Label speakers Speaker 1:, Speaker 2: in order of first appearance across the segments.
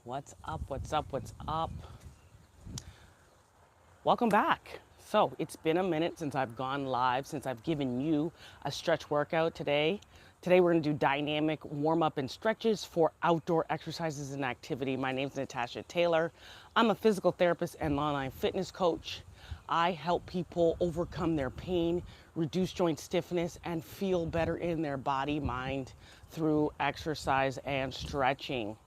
Speaker 1: What's up? What's up? What's up? Welcome back. So it's been a minute since I've gone live, since I've given you a stretch workout today. Today we're going to do dynamic warm-up and stretches for outdoor exercises and activity. My name is Natasha Taylor. I'm a physical therapist and online fitness coach. I help people overcome their pain, reduce joint stiffness, and feel better in their body, mind through exercise and stretching.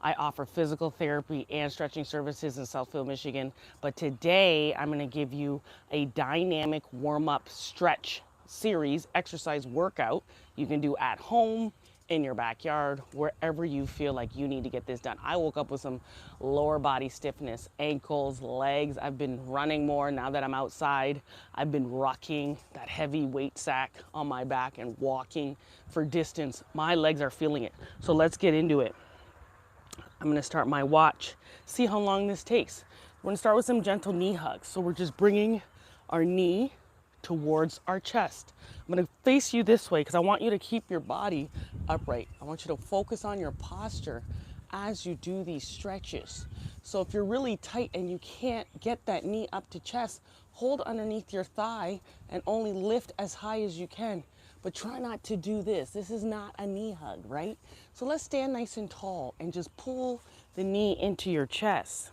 Speaker 1: I offer physical therapy and stretching services in Southfield, Michigan. But today I'm going to give you a dynamic warm-up stretch series exercise workout you can do at home, in your backyard, wherever you feel like you need to get this done. I woke up with some lower body stiffness, ankles, legs. I've been running more now that I'm outside. I've been rucking that heavy weight sack on my back and walking for distance. My legs are feeling it. So let's get into it. I'm going to start my watch, see how long this takes. We're going to start with some gentle knee hugs. So we're just bringing our knee towards our chest. I'm going to face you this way because I want you to keep your body upright. I want you to focus on your posture as you do these stretches. So if you're really tight and you can't get that knee up to chest, hold underneath your thigh and only lift as high as you can. But try not to do this. This is not a knee hug, right? So let's stand nice and tall and just pull the knee into your chest.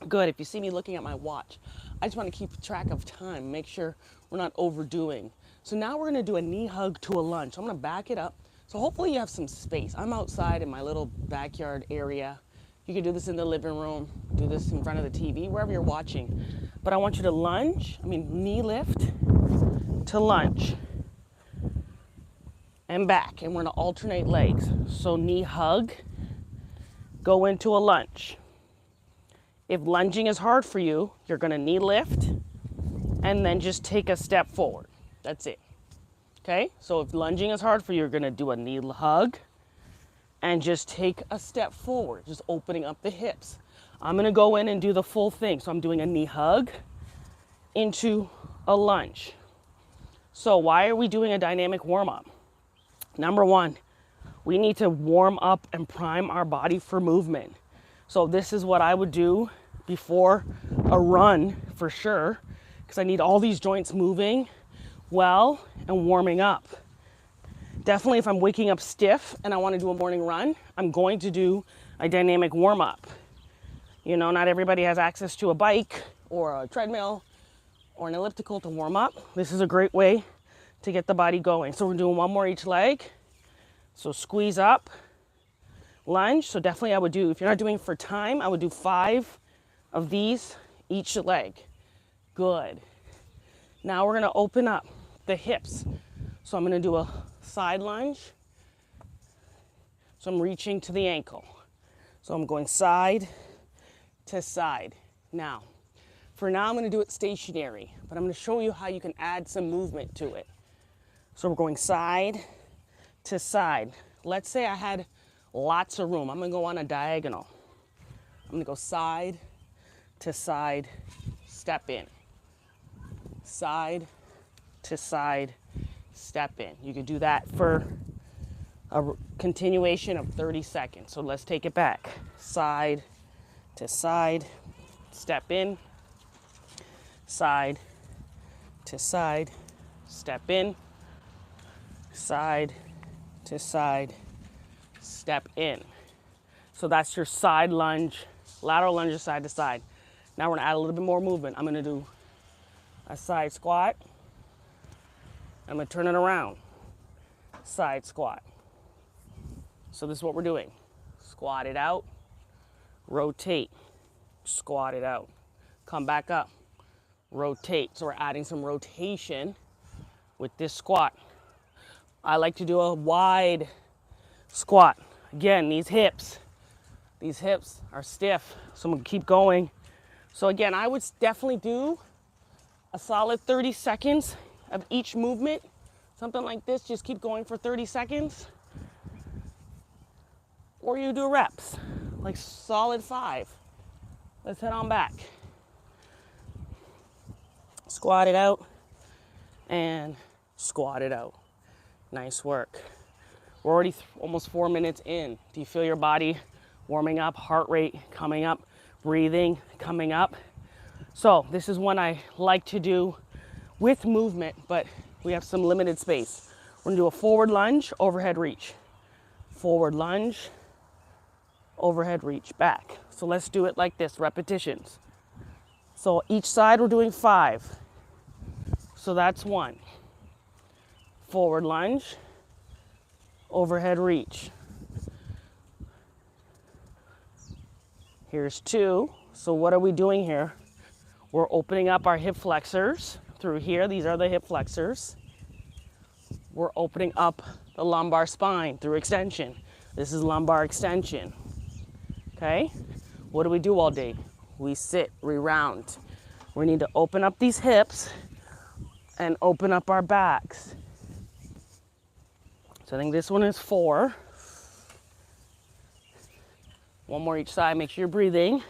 Speaker 1: Good. If you see me looking at my watch, I just want to keep track of time, make sure we're not overdoing. So now we're going to do a knee hug to a lunge. So I'm going to back it up. So hopefully you have some space. I'm outside in my little backyard area. You can do this in the living room, do this in front of the TV, wherever you're watching. But I want you to knee lift to lunge. And back, and we're gonna alternate legs. So knee hug, go into a lunge. If lunging is hard for you, you're gonna knee lift and then just take a step forward. That's it. Okay, so if lunging is hard for you, you're gonna do a knee hug and just take a step forward, just opening up the hips. I'm gonna go in and do the full thing. So I'm doing a knee hug into a lunge. So why are we doing a dynamic warm-up? Number one, we need to warm up and prime our body for movement. So this is what I would do before a run for sure, because I need all these joints moving well and warming up. Definitely if I'm waking up stiff and I want to do a morning run, I'm going to do a dynamic warm up. You know, not everybody has access to a bike or a treadmill or an elliptical to warm up. This is a great way to get the body going. So we're doing one more each leg. So squeeze up, lunge. So definitely I would do, if you're not doing for time, I would do 5 of these each leg. Good. Now we're gonna open up the hips. So I'm gonna do a side lunge. So I'm reaching to the ankle. So I'm going side to side. Now, for now I'm gonna do it stationary, but I'm gonna show you how you can add some movement to it. So we're going side to side. Let's say I had lots of room. I'm gonna go on a diagonal. I'm gonna go side to side, step in. Side to side, step in. You could do that for a continuation of 30 seconds. So let's take it back. Side to side, step in. Side to side, step in. Side to side, step in. So that's your side lunge, lateral lunge side to side. Now we're gonna add a little bit more movement. I'm gonna do a side squat. I'm gonna turn it around, side squat. So this is what we're doing. Squat it out, rotate, squat it out, come back up, rotate. So we're adding some rotation with this squat. I like to do a wide squat. Again, these hips are stiff, so I'm gonna keep going. So again, I would definitely do a solid 30 seconds of each movement. Something like this, just keep going for 30 seconds. Or you do reps, like solid 5. Let's head on back. Squat it out and squat it out. Nice work. We're already almost 4 minutes in. Do you feel your body Warming up, heart rate coming up, breathing coming up. So this is one I like to do with movement, but we have some limited space. We're gonna do a forward lunge, overhead reach. Forward lunge, overhead reach, back. So let's do it like this, repetitions. So each side we're doing 5. So that's 1. Forward lunge, overhead reach. Here's 2. So what are we doing here? We're opening up our hip flexors through here. These are the hip flexors. We're opening up the lumbar spine through extension. This is lumbar extension. Okay? What do we do all day? We sit, we round. We need to open up these hips and open up our backs. So I think this one is 4. One more each side, make sure you're breathing.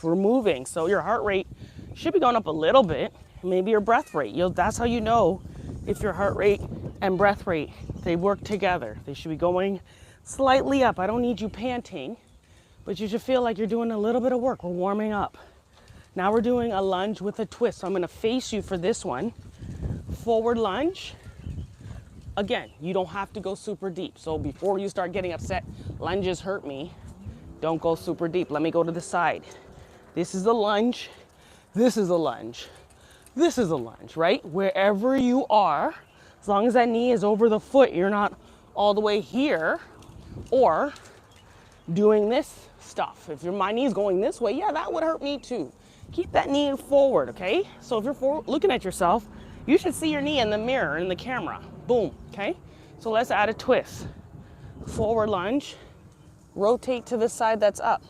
Speaker 1: We're moving, so your heart rate should be going up a little bit. Maybe your breath rate. That's how you know if your heart rate and breath rate, they work together. They should be going slightly up. I don't need you panting, but you should feel like you're doing a little bit of work. We're warming up. Now we're doing a lunge with a twist. So I'm gonna face you for this one. Forward lunge. Again, you don't have to go super deep. So before you start getting upset, lunges hurt me, don't go super deep. Let me go to the side. This is a lunge, this is a lunge, this is a lunge, right? Wherever you are, as long as that knee is over the foot, you're not all the way here or doing this stuff. If my knee is going this way, yeah, that would hurt me too. Keep that knee forward, okay? So if you're looking at yourself, you should see your knee in the mirror, in the camera. Boom, okay? So let's add a twist. Forward lunge, rotate to the side that's up.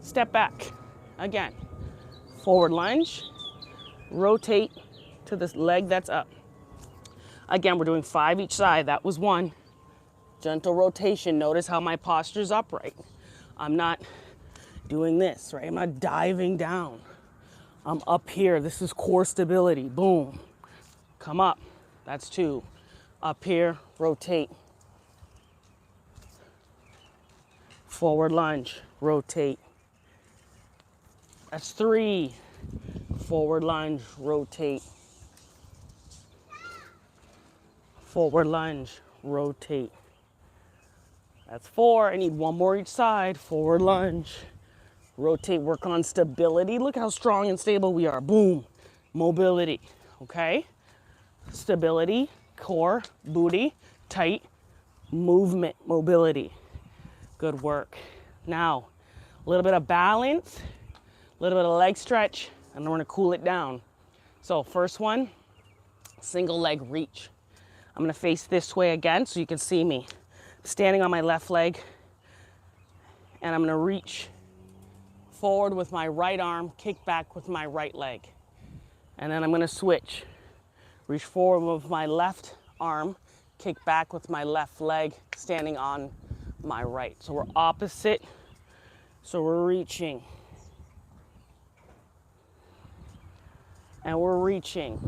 Speaker 1: Step back, again. Forward lunge, rotate to this leg that's up. Again, we're doing 5 each side. That was 1. Gentle rotation. Notice how my posture's upright. I'm not doing this, right? I'm not diving down. I'm up here. This is core stability. Boom. Come up. That's 2. Up here, rotate. Forward lunge, rotate. That's 3. Forward lunge, rotate. Forward lunge, rotate. That's 4. I need 1 more each side. Forward lunge, rotate, work on stability. Look how strong and stable we are. Boom. Mobility, okay? Stability, core, booty, tight, movement, mobility. Good work. Now, a little bit of balance, a little bit of leg stretch, and then we're gonna cool it down. So first one, single leg reach. I'm gonna face this way again so you can see me. Standing on my left leg, and I'm gonna reach forward with my right arm, kick back with my right leg. And then I'm gonna switch. Reach forward with my left arm, kick back with my left leg, standing on my right. So we're opposite, so we're reaching. And we're reaching.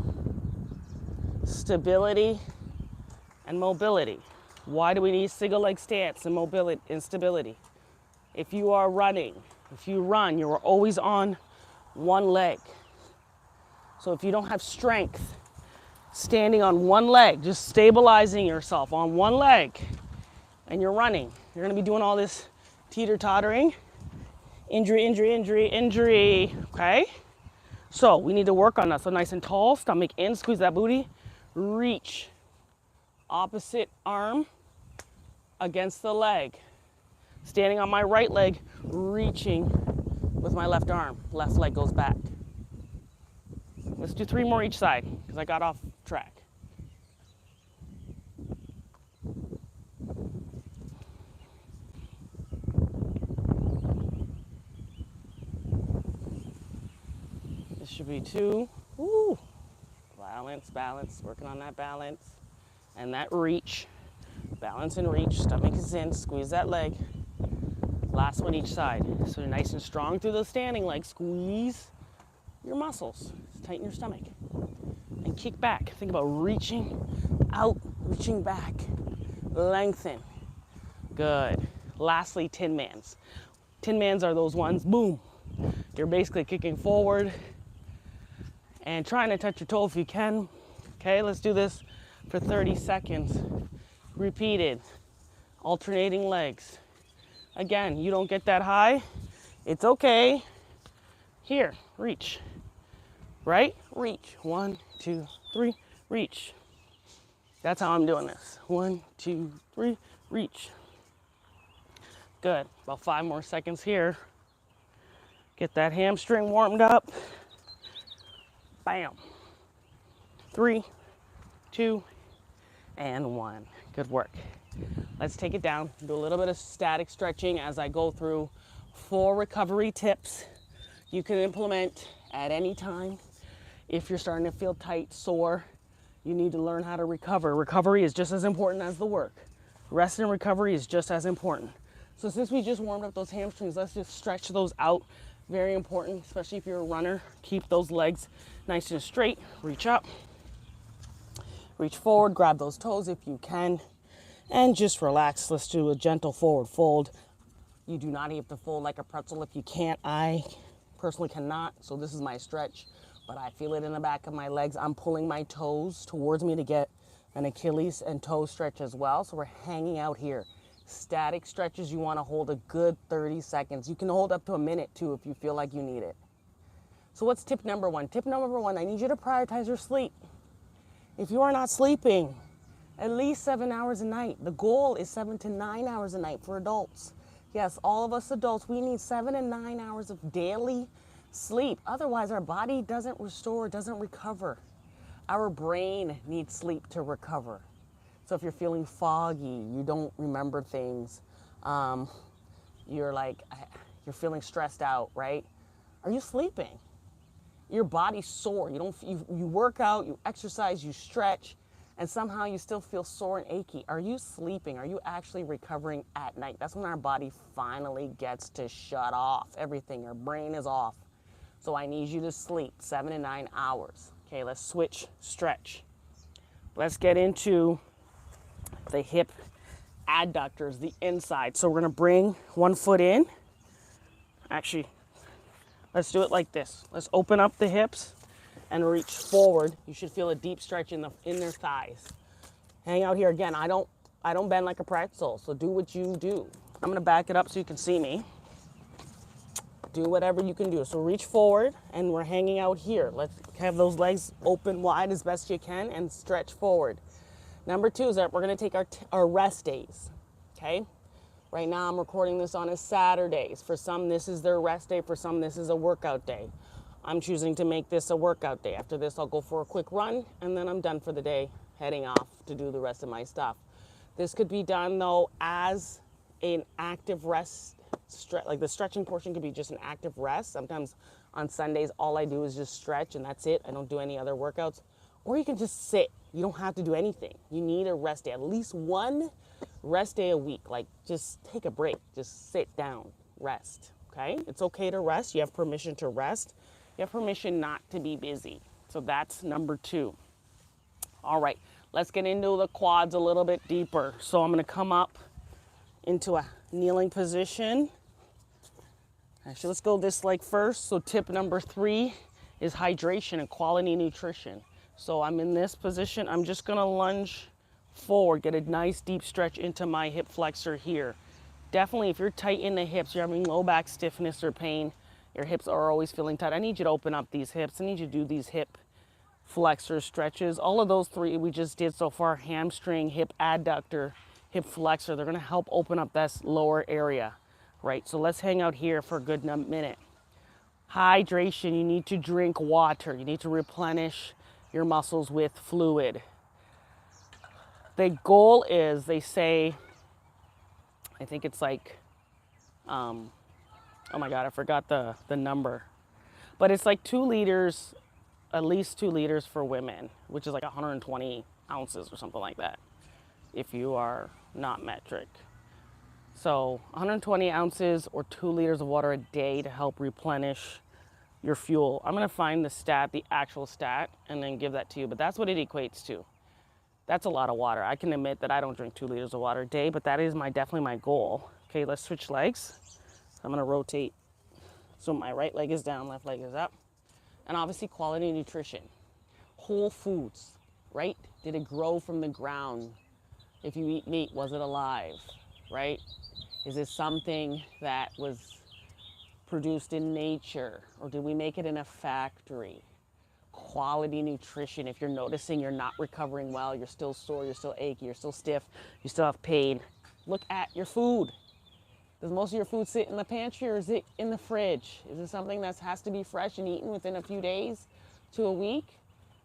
Speaker 1: Stability and mobility. Why do we need single leg stance and mobility and stability? If you are running, if you run, you are always on one leg. So if you don't have strength, standing on one leg, just stabilizing yourself on one leg, and you're running, you're gonna be doing all this teeter-tottering, injury, injury, injury, injury, okay? So we need to work on that. So nice and tall, stomach in, squeeze that booty, reach. Opposite arm against the leg. Standing on my right leg, reaching with my left arm. Left leg goes back. Let's do 3 more each side, because I got off track. This should be 2. Woo. Balance, balance, working on that balance. And that reach. Balance and reach, stomach is in, squeeze that leg. Last one each side. So you're nice and strong through the standing leg. Squeeze your muscles, tighten your stomach. And kick back. Think about reaching out, reaching back. Lengthen. Good. Lastly, Tin Mans. Tin Mans are those ones, boom, you're basically kicking forward and trying to touch your toe if you can. Okay, let's do this for 30 seconds. Repeated, alternating legs. Again, you don't get that high, it's okay. Here, reach, right? Reach, 1, 2, 3, reach. That's how I'm doing this. 1, 2, 3, reach. Good, about 5 more seconds here. Get that hamstring warmed up. Bam. 3, 2, and 1. Good work. Let's take it down, do a little bit of static stretching as I go through 4 recovery tips you can implement at any time. If you're starting to feel tight, sore, you need to learn how to recover. Recovery is just as important as the work. Rest and recovery is just as important. So since we just warmed up those hamstrings, let's just stretch those out. Very important, especially if you're a runner. Keep those legs nice and straight. Reach up, reach forward, grab those toes if you can, and just relax. Let's do a gentle forward fold. You do not have to fold like a pretzel if you can't. I personally cannot, so this is my stretch, but I feel it in the back of my legs. I'm pulling my toes towards me to get an Achilles and toe stretch as well, so we're hanging out here. Static stretches, you want to hold a good 30 seconds. You can hold up to a minute too if you feel like you need it. So what's tip number 1? Tip number 1, I need you to prioritize your sleep. If you are not sleeping at least 7 hours a night, the goal is 7 to 9 hours a night for adults. Yes, all of us adults, we need 7 and 9 hours of daily sleep. Otherwise, our body doesn't restore, doesn't recover. Our brain needs sleep to recover. So if you're feeling foggy, you don't remember things, you're feeling stressed out, right? Are you sleeping? Your body's sore. You work out, you exercise, you stretch, and somehow you still feel sore and achy. Are you sleeping? Are you actually recovering at night? That's when our body finally gets to shut off everything. Your brain is off. So I need you to sleep 7 to 9 hours. Okay, let's switch, stretch. Let's get into the hip adductors, the inside. So we're gonna bring one foot in. Actually, let's do it like this. Let's open up the hips and reach forward. You should feel a deep stretch in their thighs. Hang out here again. I don't bend like a pretzel, so do what you do. I'm gonna back it up so you can see me. Do whatever you can do. So reach forward and we're hanging out here. Let's have those legs open wide as best you can and stretch forward. Number 2 is that we're gonna take our rest days, okay? Right now I'm recording this on a Saturday. For some, this is their rest day. For some, this is a workout day. I'm choosing to make this a workout day. After this, I'll go for a quick run and then I'm done for the day, heading off to do the rest of my stuff. This could be done though as an active rest, like the stretching portion could be just an active rest. Sometimes on Sundays, all I do is just stretch and that's it. I don't do any other workouts. Or you can just sit. You don't have to do anything. You need a rest day, at least one rest day a week. Like just take a break, just sit down, rest, okay? It's okay to rest. You have permission to rest. You have permission not to be busy. So that's number 2. All right, let's get into the quads a little bit deeper. So I'm gonna come up into a kneeling position. Actually, let's go this leg first. So tip number 3 is hydration and quality nutrition. So I'm in this position. I'm just gonna lunge forward, get a nice deep stretch into my hip flexor here. Definitely, if you're tight in the hips, you're having low back stiffness or pain, your hips are always feeling tight. I need you to open up these hips. I need you to do these hip flexor stretches. All of those 3 we just did so far, hamstring, hip adductor, hip flexor, they're gonna help open up that lower area, right? So let's hang out here for a good minute. Hydration, you need to drink water. You need to replenish your muscles with fluid. The goal is, they say, I think it's like, oh my God, I forgot the number. But it's like 2 liters, at least 2 liters for women, which is like 120 ounces or something like that, if you are not metric. So 120 ounces or 2 liters of water a day to help replenish your fuel. I'm gonna find the actual stat, and then give that to you, but that's what it equates to. That's a lot of water. I can admit that I don't drink 2 liters of water a day, but that is definitely my goal. Okay, let's switch legs. I'm gonna rotate. So my right leg is down, left leg is up. And obviously quality nutrition. Whole foods, right? Did it grow from the ground? If you eat meat, was it alive, right? Is it something that was produced in nature, or did we make it in a factory? Quality nutrition. If you're noticing you're not recovering well, you're still sore, you're still achy, you're still stiff, you still have pain, look at your food. Does most of your food sit in the pantry, or is it in the fridge? Is it something that has to be fresh and eaten within a few days to a week?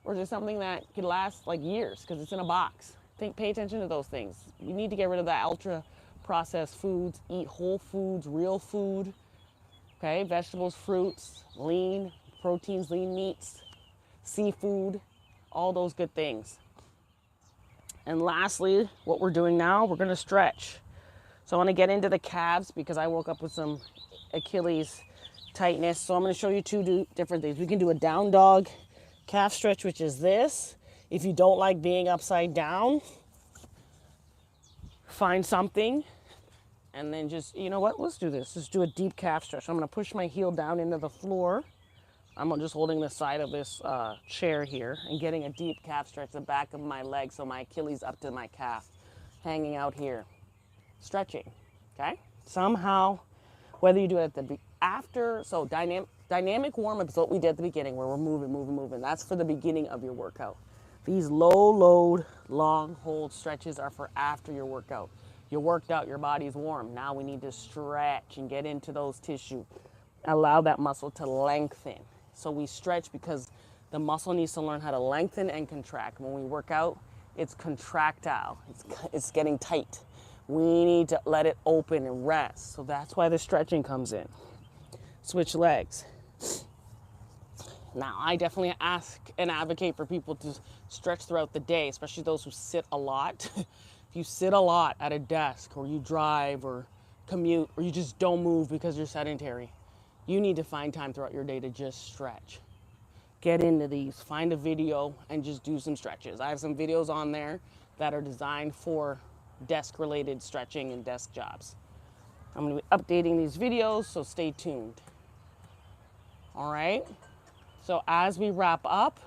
Speaker 1: Or is it something that could last like years because it's in a box? Pay attention to those things. You need to get rid of the ultra processed foods, eat whole foods, real food, okay? Vegetables, fruits, lean proteins, lean meats, seafood, all those good things. And lastly, what we're doing now, we're gonna stretch. So I wanna get into the calves because I woke up with some Achilles tightness. So I'm gonna show you two different things. We can do a down dog calf stretch, which is this. If you don't like being upside down, find something and then just, you know what, let's do this. Let's do a deep calf stretch. I'm gonna push my heel down into the floor. I'm just holding the side of this chair here and getting a deep calf stretch, the back of my leg, so my Achilles up to my calf, hanging out here. Stretching, okay? Somehow, whether you do it at the after, so dynamic warm-up is what we did at the beginning, where we're moving. That's for the beginning of your workout. These low load, long hold stretches are for after your workout. You worked out, your body's warm. Now we need to stretch and get into those tissue. Allow that muscle to lengthen. So we stretch because the muscle needs to learn how to lengthen and contract. When we work out, it's contractile. It's getting tight. We need to let it open and rest. So that's why the stretching comes in. Switch legs. Now, I definitely ask and advocate for people to stretch throughout the day, especially those who sit a lot. If you sit a lot at a desk, or you drive or commute, or you just don't move because you're sedentary, you need to find time throughout your day to just stretch. Get into these, find a video and just do some stretches. I have some videos on there that are designed for desk-related stretching and desk jobs. I'm gonna be updating these videos, so stay tuned. All right, so as we wrap up,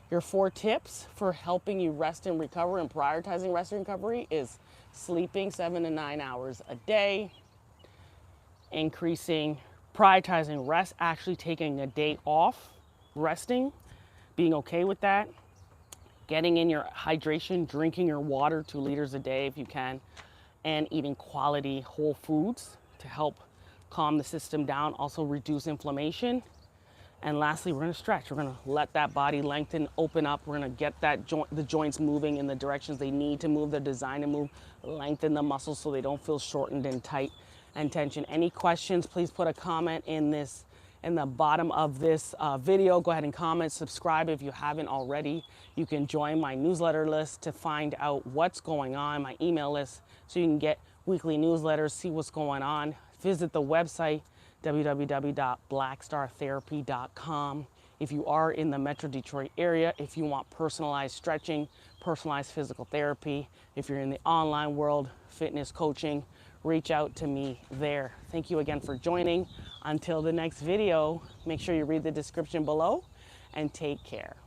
Speaker 1: your 4 tips for helping you rest and recover and prioritizing rest and recovery is sleeping 7 to 9 hours a day, prioritizing rest, actually taking a day off, resting, being okay with that, getting in your hydration, drinking your water 2 liters a day if you can, and eating quality whole foods to help calm the system down, also reduce inflammation. And lastly, we're gonna stretch. We're gonna let that body lengthen, open up. We're gonna get the joints moving in the directions they need to move, they're designed to move, lengthen the muscles so they don't feel shortened and tight and tension. Any questions, please put a comment in the bottom of this video. Go ahead and comment, subscribe if you haven't already. You can join my newsletter list to find out what's going on, my email list, so you can get weekly newsletters, see what's going on. Visit the website, www.blackstartherapy.com. If you are in the Metro Detroit area, if you want personalized stretching, personalized physical therapy, if you're in the online world, fitness coaching, reach out to me there. Thank you again for joining. Until the next video, make sure you read the description below and take care.